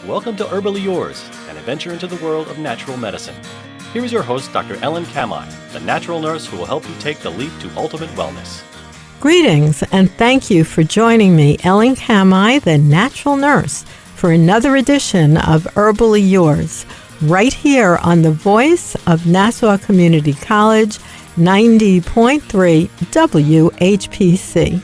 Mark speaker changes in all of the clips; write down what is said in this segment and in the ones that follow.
Speaker 1: Welcome to Herbally Yours, an adventure into the world of natural medicine. Here is your host, Dr. Ellen Kamai, the natural nurse who will help you take the leap to ultimate wellness.
Speaker 2: Greetings, and thank you for joining me, Ellen Kamai, the natural nurse, for another edition of Herbally Yours, right here on the voice of Nassau Community College, 90.3 WHPC.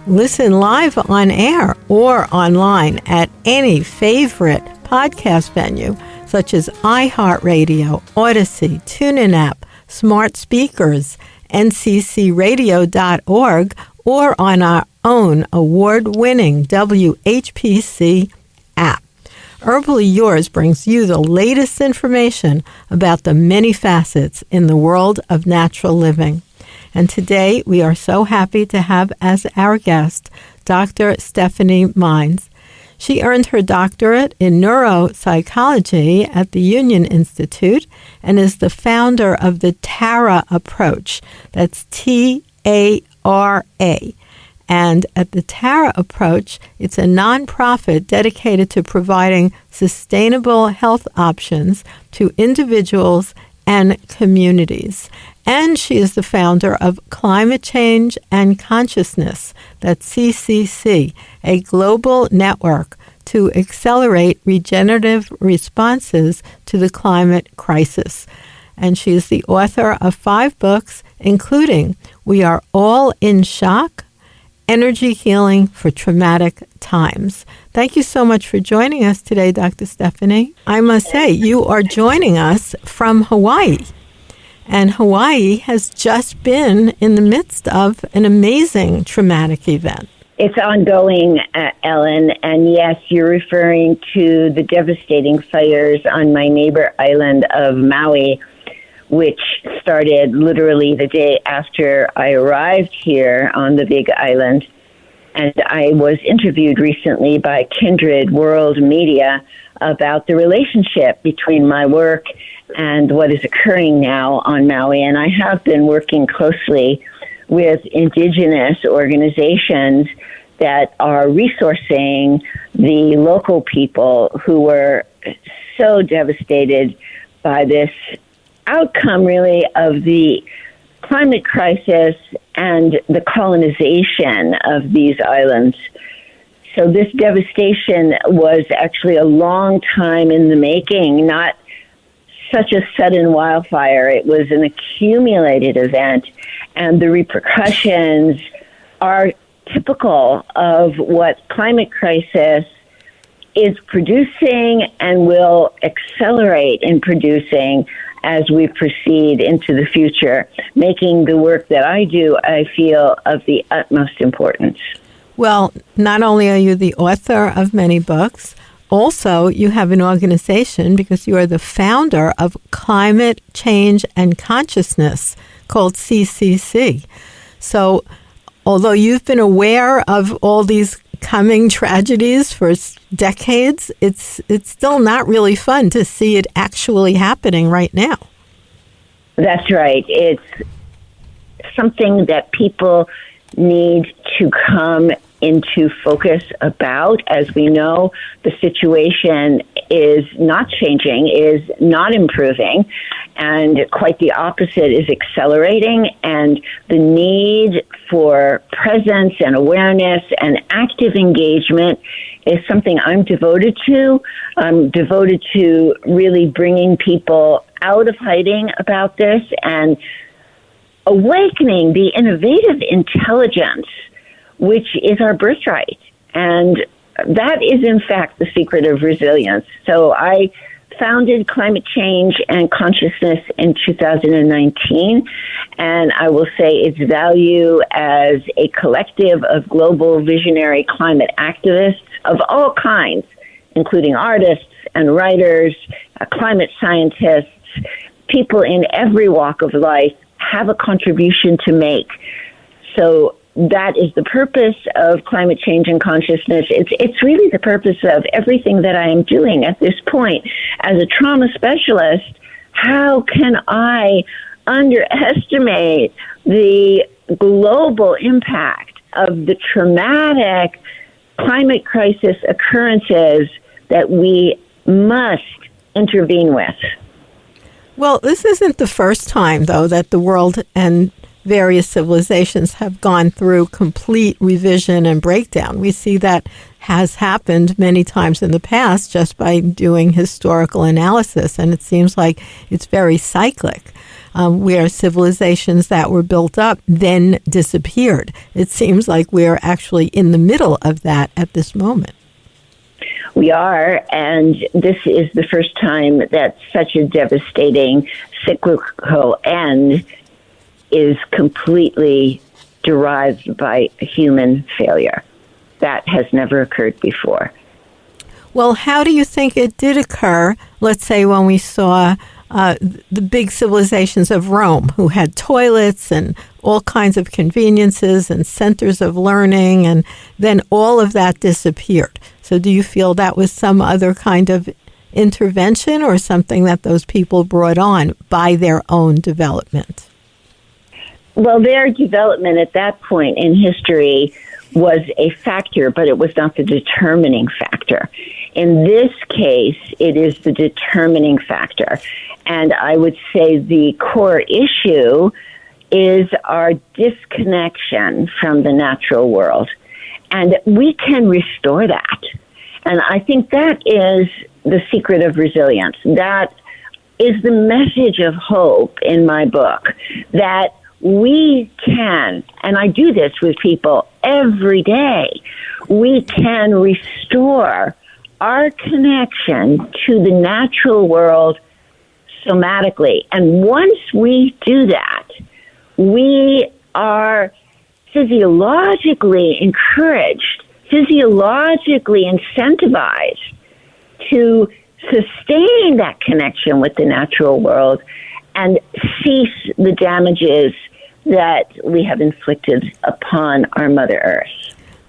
Speaker 2: Listen live on air or online at any favorite podcast venue, such as iHeartRadio, Odyssey, TuneIn app, smart speakers, nccradio.org, or on our own award-winning WHPC app. Herbally Yours brings you the latest information about the many facets in the world of natural living. And today we are so happy to have as our guest Dr. Stephanie Mines. She earned her doctorate in neuropsychology at the Union Institute and is the founder of the TARA approach. That's T-A-R-A. And at the TARA approach, it's a nonprofit dedicated to providing sustainable health options to individuals and communities. And she is the founder of Climate Change and Consciousness, that's CCC, a global network to accelerate regenerative responses to the climate crisis. And she is the author of 5 books, including We Are All in Shock, Energy Healing for Traumatic Times. Thank you so much for joining us today, Dr. Stephanie. I must say, you are joining us from Hawaii. And Hawaii has just been in the midst of an amazing traumatic event.
Speaker 3: It's ongoing, Ellen, and yes, you're referring to the devastating fires on my neighbor island of Maui, which started literally the day after I arrived here on the Big Island. And I was interviewed recently by Kindred World Media about the relationship between my work and what is occurring now on Maui. And I have been working closely with indigenous organizations that are resourcing the local people who were so devastated by this outcome, really, of the climate crisis and the colonization of these islands. So this devastation was actually a long time in the making, not such a sudden wildfire. It was an accumulated event, and the repercussions are typical of what climate crisis is producing and will accelerate in producing as we proceed into the future, making the work that I do, I feel, of the utmost importance.
Speaker 2: Well, not only are you the author of many books, also you have an organization because you are the founder of Climate Change and Consciousness called CCC. So although you've been aware of all these coming tragedies for decades, it's still not really fun to see it actually happening right now.
Speaker 3: That's right. It's something that people need to come into focus about. As we know, the situation is not changing, is not improving, and quite the opposite is accelerating. And the need for presence and awareness and active engagement is something I'm devoted to. I'm devoted to really bringing people out of hiding about this and awakening the innovative intelligence which is our birthright. And that is, in fact, the secret of resilience. So I founded Climate Change and Consciousness in 2019, and I will say its value as a collective of global visionary climate activists of all kinds, including artists and writers, climate scientists, people in every walk of life have a contribution to make. So that is the purpose of Climate Change and Consciousness. It's really the purpose of everything that I am doing at this point. As a trauma specialist, how can I underestimate the global impact of the traumatic climate crisis occurrences that we must intervene with.
Speaker 2: Well, this isn't the first time, though, that the world and various civilizations have gone through complete revision and breakdown. We see that has happened many times in the past just by doing historical analysis, and it seems like it's very cyclic, where civilizations that were built up then disappeared. It seems like we're actually in the middle of that at this moment.
Speaker 3: We are, and this is the first time that such a devastating cyclical end is completely derived by human failure. That has never occurred before.
Speaker 2: Well, how do you think it did occur, let's say when we saw the big civilizations of Rome, who had toilets and all kinds of conveniences and centers of learning, and then all of that disappeared? So do you feel that was some other kind of intervention or something that those people brought on by their own development?
Speaker 3: Well, their development at that point in history was a factor, but it was not the determining factor. In this case, it is the determining factor. And I would say the core issue is our disconnection from the natural world. And we can restore that. And I think that is the secret of resilience. That is the message of hope in my book, that we can, and I do this with people every day, we can restore our connection to the natural world somatically. And once we do that, we are physiologically encouraged, physiologically incentivized to sustain that connection with the natural world and cease the damages that we have inflicted upon our Mother Earth.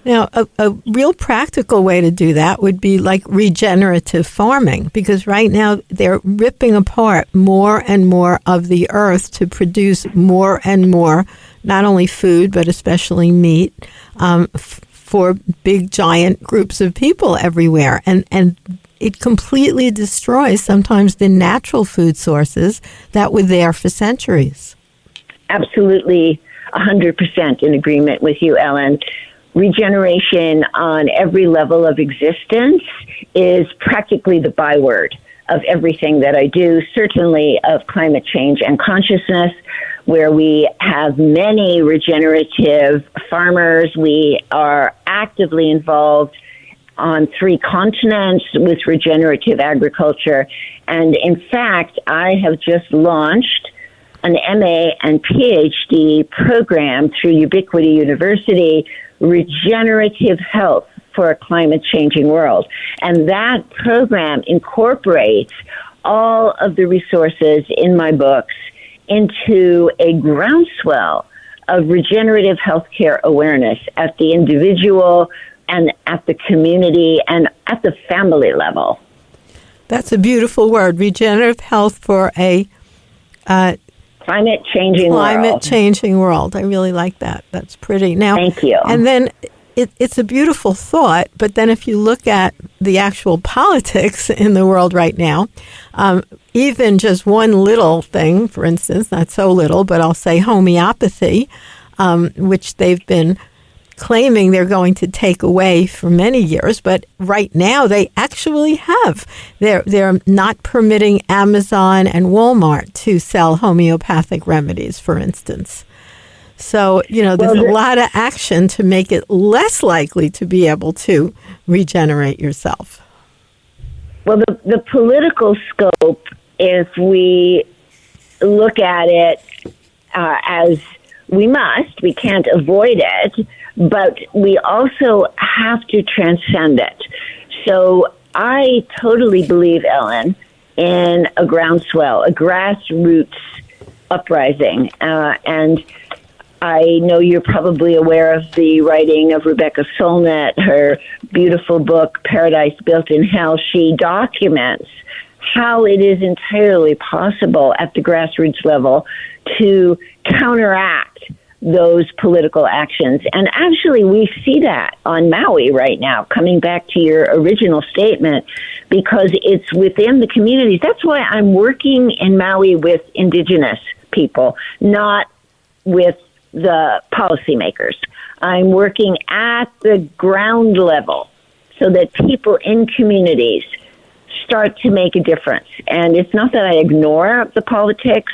Speaker 2: Now, a real practical way to do that would be like regenerative farming, because right now they're ripping apart more and more of the earth to produce more and more, not only food, but especially meat, for big, giant groups of people everywhere. And it completely destroys sometimes the natural food sources that were there for centuries.
Speaker 3: Absolutely 100% in agreement with you, Ellen. Regeneration on every level of existence is practically the byword of everything that I do, certainly of climate change and consciousness, where we have many regenerative farmers. We are actively involved on 3 continents with regenerative agriculture. And in fact, I have just launched an MA and PhD program through Ubiquity University, Regenerative Health for a Climate Changing World. And that program incorporates all of the resources in my books into a groundswell of regenerative healthcare awareness at the individual and at the community and at the family level.
Speaker 2: That's a beautiful word, regenerative health for a
Speaker 3: climate-changing world.
Speaker 2: Climate-changing world. I really like that. That's pretty. Now,
Speaker 3: thank you.
Speaker 2: And then it's a beautiful thought, but then if you look at the actual politics in the world right now, even just one little thing, for instance, not so little, but I'll say homeopathy, which they've been claiming they're going to take away for many years, but right now they actually have. They're not permitting Amazon and Walmart to sell homeopathic remedies, for instance. So, there's a lot of action to make it less likely to be able to regenerate yourself.
Speaker 3: Well, the political scope, if we look at it as we can't avoid it, but we also have to transcend it. So I totally believe, Ellen, in a groundswell, a grassroots uprising. And I know you're probably aware of the writing of Rebecca Solnit, her beautiful book, Paradise Built in Hell. She documents how it is entirely possible at the grassroots level to counteract those political actions. And actually, we see that on Maui right now, coming back to your original statement, because it's within the communities. That's why I'm working in Maui with indigenous people, not with the policymakers. I'm working at the ground level so that people in communities start to make a difference. And it's not that I ignore the politics,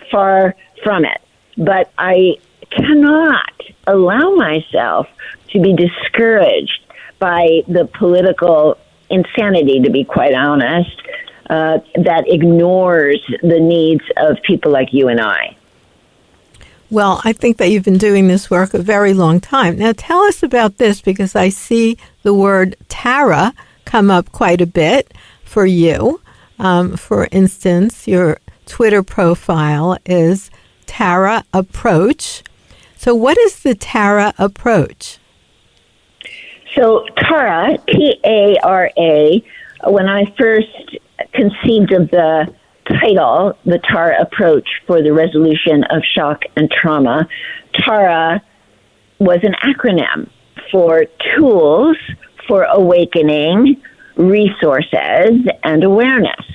Speaker 3: far from it, but I cannot allow myself to be discouraged by the political insanity, to be quite honest, that ignores the needs of people like you and I.
Speaker 2: Well, I think that you've been doing this work a very long time. Now, tell us about this, because I see the word Tara come up quite a bit for you. For instance, your Twitter profile is Tara Approach. So what is the Tara Approach?
Speaker 3: So Tara, T-A-R-A, when I first conceived of the title, the Tara Approach for the Resolution of Shock and Trauma, Tara was an acronym for Tools for Awakening, Resources, and Awareness.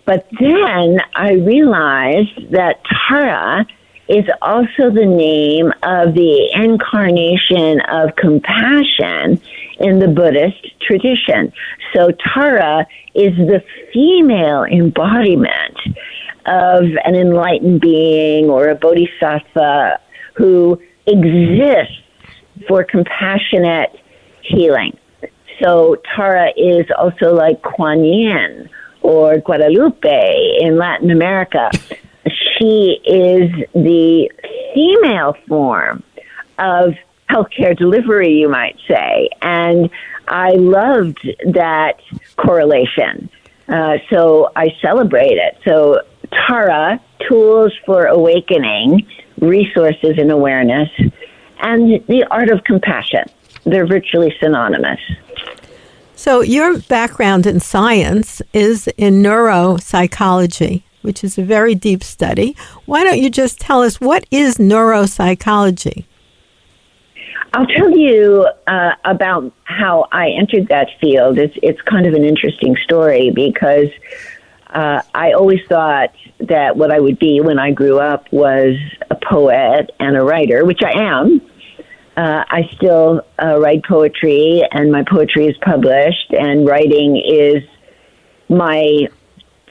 Speaker 3: But then I realized that Tara is also the name of the incarnation of compassion in the Buddhist tradition. So Tara is the female embodiment of an enlightened being or a bodhisattva who exists for compassionate healing. So Tara is also like Kuan Yin or Guadalupe in Latin America. She is the female form of healthcare delivery, you might say. And I loved that correlation. So I celebrate it. So Tara, Tools for Awakening, Resources and Awareness, and the Art of Compassion. They're virtually synonymous.
Speaker 2: So your background in science is in neuropsychology, which is a very deep study. Why don't you just tell us, what is neuropsychology?
Speaker 3: I'll tell you about how I entered that field. It's kind of an interesting story because I always thought that what I would be when I grew up was a poet and a writer, which I am. I still write poetry, and my poetry is published, and writing is my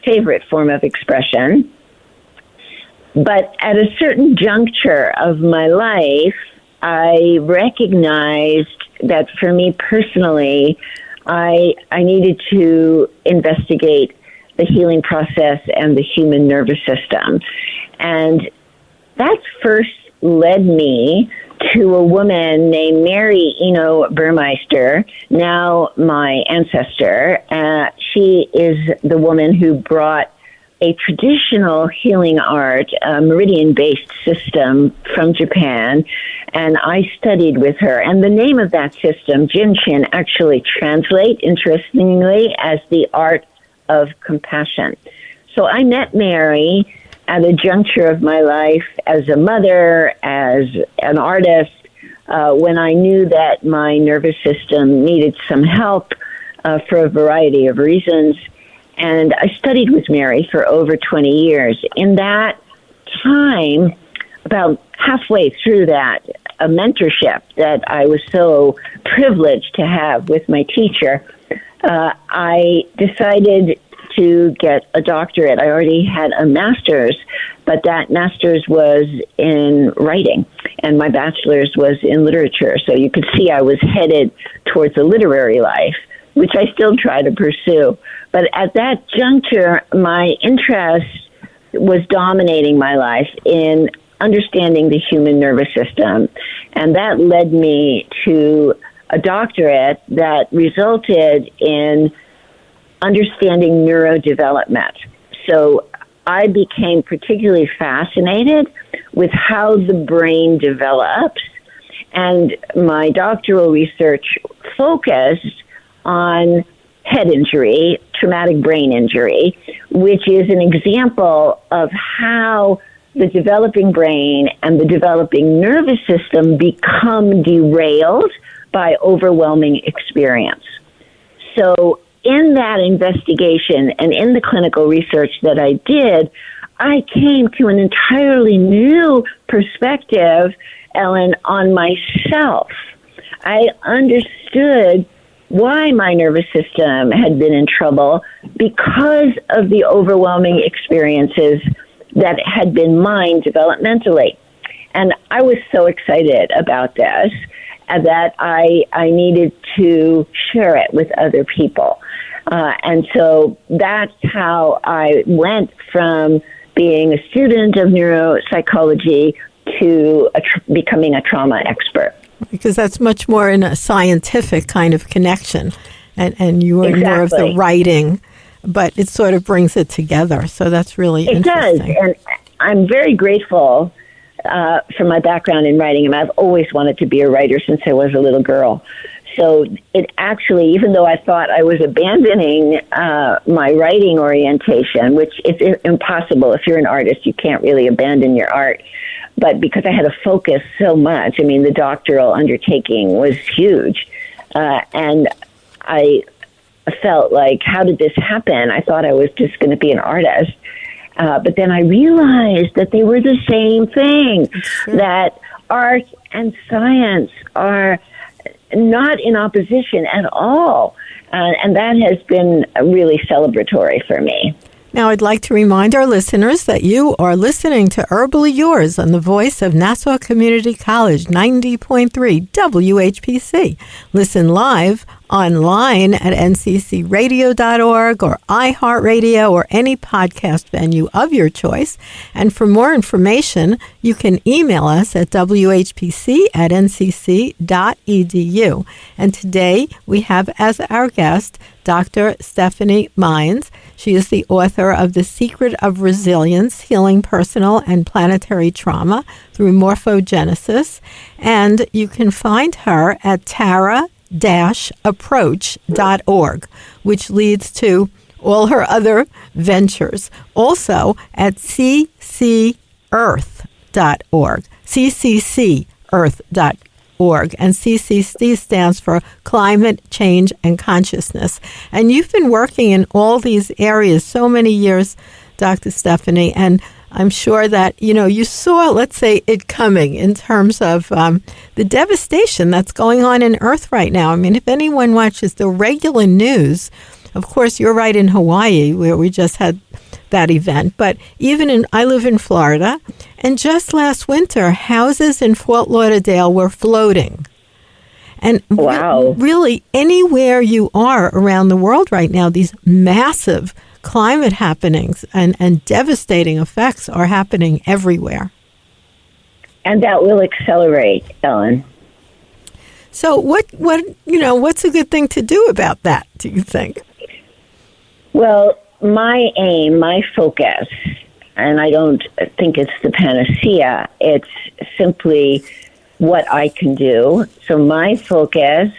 Speaker 3: favorite form of expression. But at a certain juncture of my life, I recognized that for me personally, I needed to investigate the healing process and the human nervous system. And that first led me to a woman named Mary Eno Burmeister, now my ancestor. She is the woman who brought a traditional healing art, a meridian-based system from Japan, and I studied with her. And the name of that system, Jinshin, actually translates, interestingly, as the art of compassion. So I met Mary at a juncture of my life as a mother, as an artist, when I knew that my nervous system needed some help for a variety of reasons. And I studied with Mary for over 20 years. In that time, about halfway through that, a mentorship that I was so privileged to have with my teacher, I decided to get a doctorate. I already had a master's, but that master's was in writing, and my bachelor's was in literature. So you could see I was headed towards a literary life, which I still try to pursue. But at that juncture, my interest was dominating my life in understanding the human nervous system. And that led me to a doctorate that resulted in understanding neurodevelopment. So I became particularly fascinated with how the brain develops, and my doctoral research focused on head injury, traumatic brain injury, which is an example of how the developing brain and the developing nervous system become derailed by overwhelming experience. So in that investigation and in the clinical research that I did, I came to an entirely new perspective, Ellen, on myself. I understood why my nervous system had been in trouble because of the overwhelming experiences that had been mine developmentally. And I was so excited about this that I needed to share it with other people. And so that's how I went from being a student of neuropsychology to becoming a trauma expert.
Speaker 2: Because that's much more in a scientific kind of connection. And you were
Speaker 3: Exactly.
Speaker 2: more of the writing, but it sort of brings it together. So that's really interesting.
Speaker 3: It does. And I'm very grateful for my background in writing. And I've always wanted to be a writer since I was a little girl. So it actually, even though I thought I was abandoning my writing orientation, which is impossible. If you're an artist, you can't really abandon your art. But because I had to focus so much, I mean, the doctoral undertaking was huge. And I felt like, how did this happen? I thought I was just going to be an artist. But then I realized that they were the same thing, that art and science are not in opposition at all. And that has been really celebratory for me.
Speaker 2: Now, I'd like to remind our listeners that you are listening to Herbally Yours on the voice of Nassau Community College, 90.3 WHPC. Listen live online at nccradio.org or iHeartRadio or any podcast venue of your choice. And for more information, you can email us at whpc@ncc.edu. And today we have as our guest Dr. Stephanie Mines. She is the author of The Secret of Resilience, Healing Personal and Planetary Trauma through Morphogenesis. And you can find her at tara-approach.org, which leads to all her other ventures. Also at ccEarth.org, cccearth.org. And CCC stands for Climate Change and Consciousness. And you've been working in all these areas so many years, Dr. Stephanie, and I'm sure that, you saw, let's say, it coming in terms of the devastation that's going on in Earth right now. I mean, if anyone watches the regular news, of course, you're right in Hawaii, where we just had that event, but I live in Florida, and just last winter, houses in Fort Lauderdale were floating. And
Speaker 3: wow.
Speaker 2: Really, anywhere you are around the world right now, these massive climate happenings and devastating effects are happening everywhere.
Speaker 3: And that will accelerate, Ellen.
Speaker 2: So what's a good thing to do about that, do you think?
Speaker 3: Well, my aim, my focus, and I don't think it's the panacea, it's simply what I can do. So my focus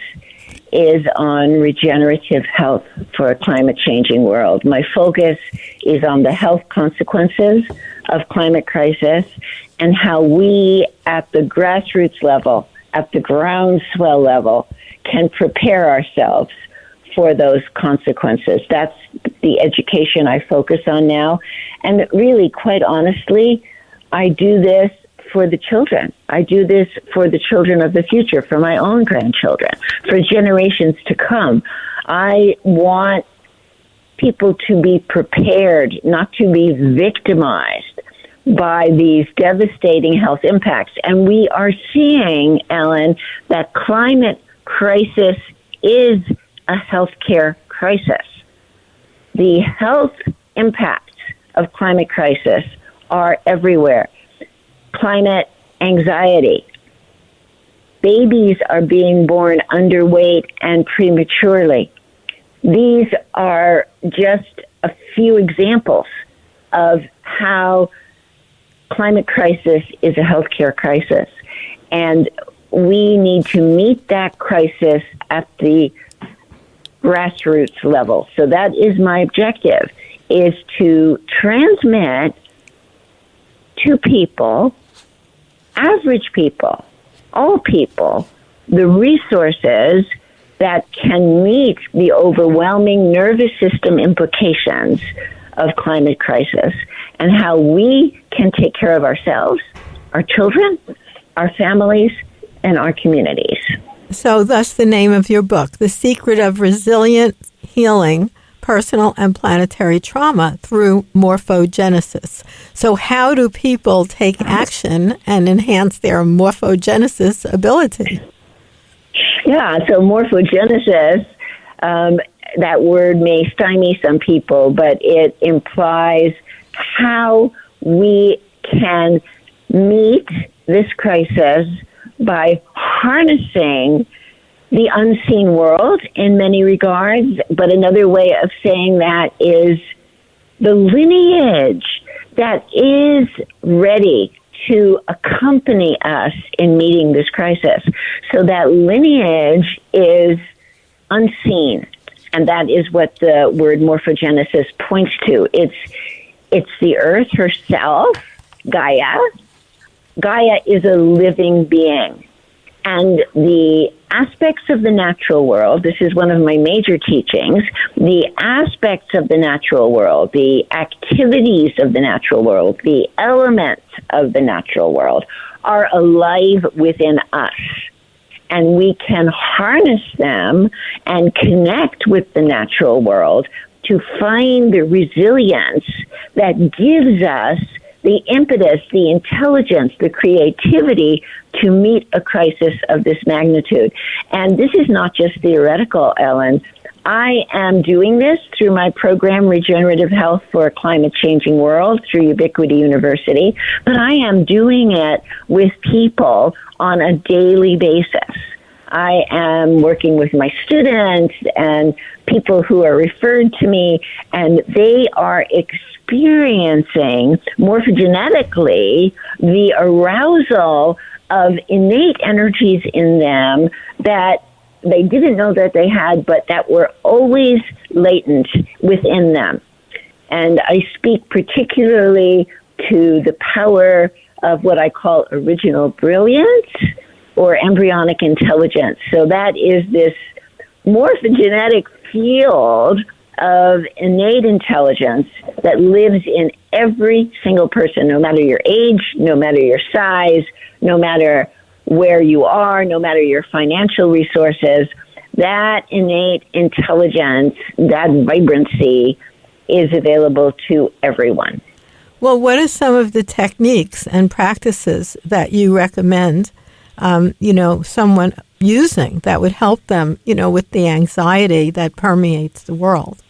Speaker 3: is on regenerative health for a climate-changing world. My focus is on the health consequences of climate crisis and how we, at the grassroots level, at the groundswell level, can prepare ourselves for those consequences. That's the education I focus on now. And really, quite honestly, I do this for the children. I do this for the children of the future, for my own grandchildren, for generations to come. I want people to be prepared, not to be victimized by these devastating health impacts. And we are seeing, Ellen, that climate crisis is a healthcare crisis. The health impacts of climate crisis are everywhere. Climate anxiety. Babies are being born underweight and prematurely. These are just a few examples of how climate crisis is a healthcare crisis. And we need to meet that crisis at the grassroots level. So that is my objective, is to transmit to people, average people, all people, the resources that can meet the overwhelming nervous system implications of climate crisis and how we can take care of ourselves, our children, our families, and our communities.
Speaker 2: So thus the name of your book, The Secret of Resilient Healing, Personal and Planetary Trauma Through Morphogenesis. So how do people take action and enhance their morphogenesis ability?
Speaker 3: Yeah, so morphogenesis, that word may stymie some people, but it implies how we can meet this crisis by harnessing the unseen world in many regards. But another way of saying that is the lineage that is ready to accompany us in meeting this crisis. So that lineage is unseen, and that is what the word morphogenesis points to. It's the earth herself, Gaia. Gaia is a living being. And the aspects of the natural world, this is one of my major teachings, the aspects of the natural world, the activities of the natural world, the elements of the natural world are alive within us. And we can harness them and connect with the natural world to find the resilience that gives us the impetus, the intelligence, the creativity to meet a crisis of this magnitude. And this is not just theoretical, Ellen. I am doing this through my program, Regenerative Health for a Climate-Changing World, through Ubiquity University, but I am doing it with people on a daily basis. I am working with my students and people who are referred to me, and they are experiencing morphogenetically the arousal of innate energies in them that they didn't know that they had, but that were always latent within them. And I speak particularly to the power of what I call original brilliance or embryonic intelligence. So that is this morphogenetic field of innate intelligence that lives in every single person, no matter your age, no matter your size, no matter where you are, no matter your financial resources. That innate intelligence, that vibrancy is available to everyone.
Speaker 2: Well, what are some of the techniques and practices that you recommend, someone using that would help them, with the anxiety that permeates the world?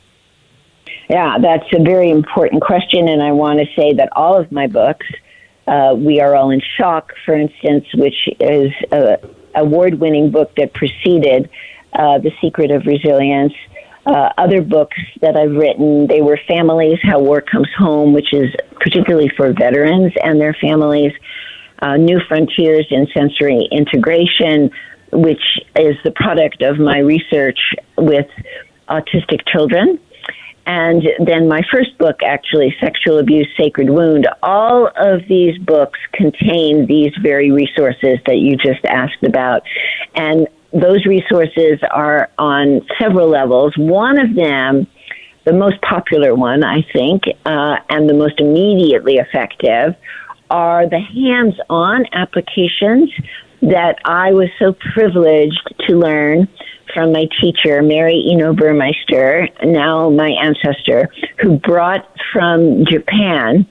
Speaker 3: Yeah, that's a very important question, and I want to say that all of my books, We Are All in Shock, for instance, which is an award-winning book that preceded The Secret of Resilience. Other books that I've written, they were Families, How War Comes Home, which is particularly for veterans and their families. New Frontiers in Sensory Integration, which is the product of my research with autistic children. And then my first book, actually, Sexual Abuse, Sacred Wound. All of these books contain these very resources that you just asked about. And those resources are on several levels. One of them, the most popular one, I think, and the most immediately effective, are the hands-on applications that I was so privileged to learn from my teacher, Mary Ino Burmeister, now my ancestor, who brought from Japan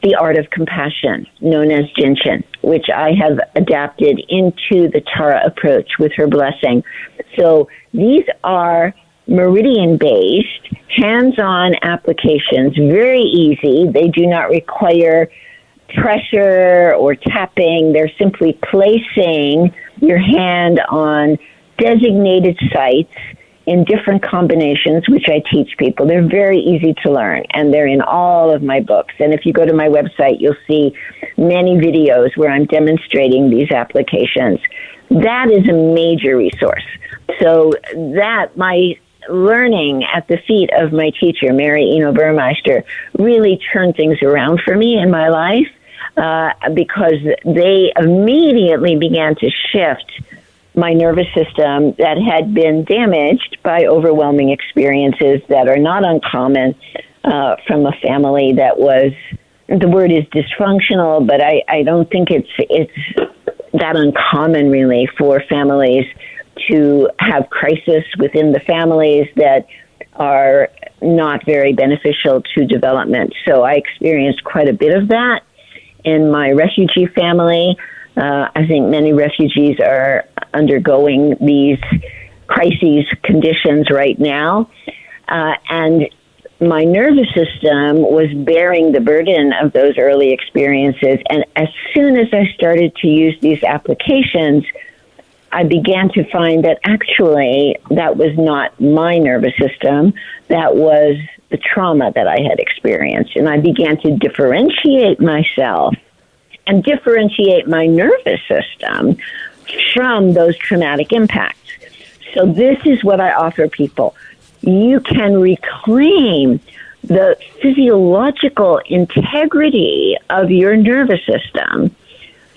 Speaker 3: the art of compassion, known as Jinshin, which I have adapted into the Tara approach with her blessing. So these are meridian-based, hands-on applications, very easy. They do not require pressure or tapping. They're simply placing your hand on designated sites in different combinations, which I teach people. They're very easy to learn, and they're in all of my books. And if you go to my website, you'll see many videos where I'm demonstrating these applications. That is a major resource. So that, my learning at the feet of my teacher, Mary Eno Burmeister, really turned things around for me in my life because they immediately began to shift my nervous system that had been damaged by overwhelming experiences that are not uncommon from a family that was, the word is dysfunctional, but I don't think it's that uncommon really for families to have crisis within the families that are not very beneficial to development. So I experienced quite a bit of that in my refugee family. I think many refugees are undergoing these crises conditions right now. And my nervous system was bearing the burden of those early experiences. And as soon as I started to use these applications, I began to find that actually that was not my nervous system. That was the trauma that I had experienced. And I began to differentiate myself and differentiate my nervous system from those traumatic impacts. So this is what I offer people. You can reclaim the physiological integrity of your nervous system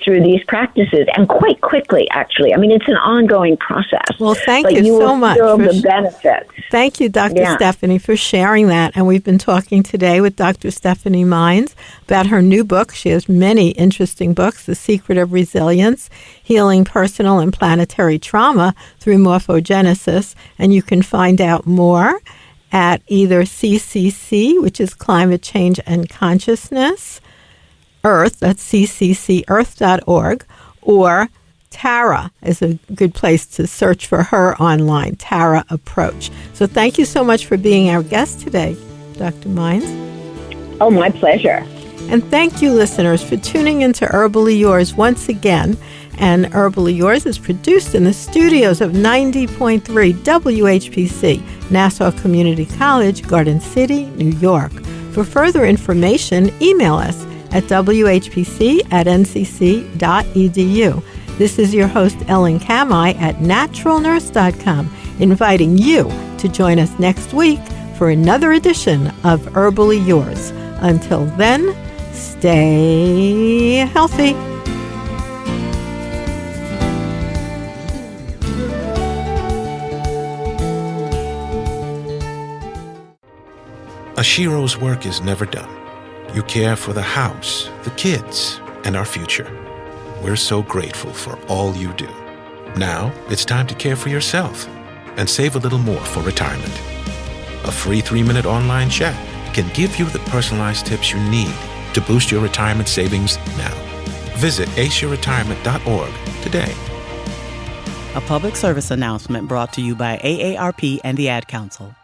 Speaker 3: through these practices, and quite quickly, actually. I mean, it's an ongoing process.
Speaker 2: Well, thank you so much.
Speaker 3: But you will feel the benefits.
Speaker 2: Thank you, Dr. Stephanie, for sharing that. And we've been talking today with Dr. Stephanie Mines about her new book. She has many interesting books, The Secret of Resilience, Healing Personal and Planetary Trauma Through Morphogenesis. And you can find out more at either CCC, which is Climate Change and Consciousness, Earth, that's cccearth.org, or Tara is a good place to search for her online, Tara Approach. So thank you so much for being our guest today, Dr. Mines.
Speaker 3: Oh, my pleasure.
Speaker 2: And thank you, listeners, for tuning into Herbally Yours once again. And Herbally Yours is produced in the studios of 90.3 WHPC, Nassau Community College, Garden City, New York. For further information, email us at whpc@ncc.edu. This is your host, Ellen Kamai at naturalnurse.com, inviting you to join us next week for another edition of Herbally Yours. Until then, stay healthy.
Speaker 4: Ashiro's work is never done. You care for the house, the kids, and our future. We're so grateful for all you do. Now, it's time to care for yourself and save a little more for retirement. A free 3-minute online chat can give you the personalized tips you need to boost your retirement savings now. Visit aceyourretirement.org today.
Speaker 5: A public service announcement brought to you by AARP and the Ad Council.